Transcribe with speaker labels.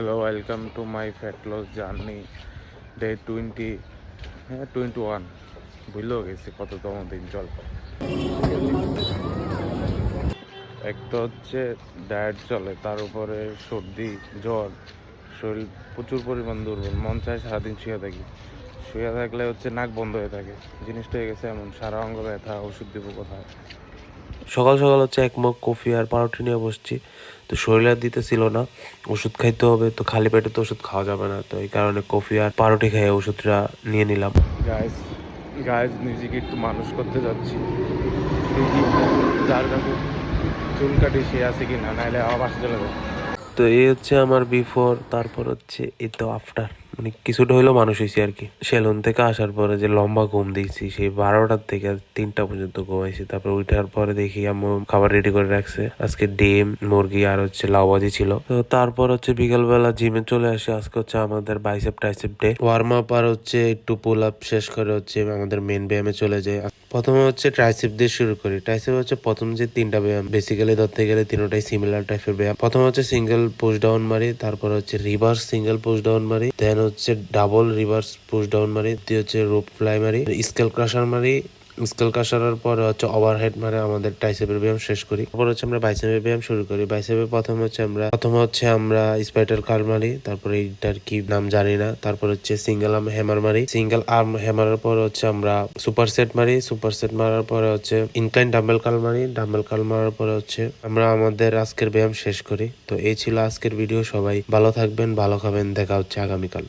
Speaker 1: Hello, welcome to my fat loss journey day 20, 21। ভুলেও গেছি কততম দিন। চল, এক তো হচ্ছে ডায়েট চলে, তার উপরে সর্দি জ্বর, শরীর প্রচুর পরিমাণ দুর্বল, মন চায় সারাদিন শুয়ে থাকি। শুয়ে থাকলে হচ্ছে নাক বন্ধ হয়ে থাকে। জিনিসটা হয়ে গেছে এমন, সারা অঙ্গ ব্যথা। ওষুধ দেবো কোথায়?
Speaker 2: সকাল সকাল হচ্ছে এক মগ কফি আর পাউরুটি নিয়ে বসছি। তো শরীর আর দিতেছিল না, ওষুধ খাইতে হবে, তো খালি পেটে তো ওষুধ খাওয়া যাবে না, তো এই কারণে কফি আর পাউরুটি খেয়ে ওষুধটা নিয়ে নিলাম।
Speaker 1: গাইজ গাইজ নিজেকে একটু মানুষ করতে যাচ্ছি। দেখি যার কাছে চুল কাটি সে আছে কি না, নাহলে আবার বাসা চলে যাবে।
Speaker 2: তো এই হচ্ছে আমার বিফোর, তারপর হচ্ছে এই তো আফটার, মানে কিছুটা হইলেও মানুষ হয়েছি আর কি। সেলুন থেকে আসার পরে যে লম্বা ঘুম দিয়েছি, সেই 12টার থেকে 3টা পর্যন্ত ঘুমাইছি। তারপর উঠার পরে দেখি আম্মু খাবার রেডি করে রাখছে, আজকে ডিম মুরগি আর হচ্ছে লাউ ভাজি ছিল। তো তারপর হচ্ছে বিকালবেলা জিমে চলে আসে। আজকে হচ্ছে আমাদের bicep tricep day, warm up আর হচ্ছে একটু পুল আপ শেষ করে হচ্ছে আমাদের মেন ব্যায়ামে চলে যায়। প্রথমে হচ্ছে ট্রাইসেপ দিয়ে শুরু করি। ট্রাইসেপ হচ্ছে প্রথম যে 3টা ব্যায়াম, বেসিক্যালি ধরতে গেলে তিনটাই সিমিলার টাইপের ব্যায়াম। প্রথমে হচ্ছে সিঙ্গেল পুশ ডাউন মারি, তারপর হচ্ছে রিভার্স সিঙ্গেল পুশ ডাউন মারি, দেন হচ্ছে ডাবল রিভার্স পুশ ডাউন মারি, দিয়ে হচ্ছে রোপ ফ্লাই মারি, স্কেল ক্রাশার মারি। স্কেল ক্রাশারের পরে হচ্ছে ওভারহেড মারে আমাদের ট্রাইসেপের ব্যায়াম শেষ করি। তারপর হচ্ছে আমরা বাইসেপের ব্যায়াম শুরু করি। বাইসেপে প্রথমে হচ্ছে আমরা স্পাইটাল কার্ল মারি, তারপরে এইটার কি নাম জানি না। তারপর হচ্ছে সিঙ্গেল আর্ম হ্যামার মারি। সিঙ্গেল আর্ম হ্যামারের পর হচ্ছে আমরা সুপার সেট মারি। সুপার সেট মারার পরে হচ্ছে ইনক্লাইন ডাম্বেল কার্ল মারি। ডাম্বেল কার্ল মারার পরে হচ্ছে আমরা আমাদের আজকের ব্যায়াম শেষ করি। তো এই ছিল আজকের ভিডিও। সবাই ভালো থাকবেন, ভালো খাবেন, দেখা হচ্ছে আগামীকাল।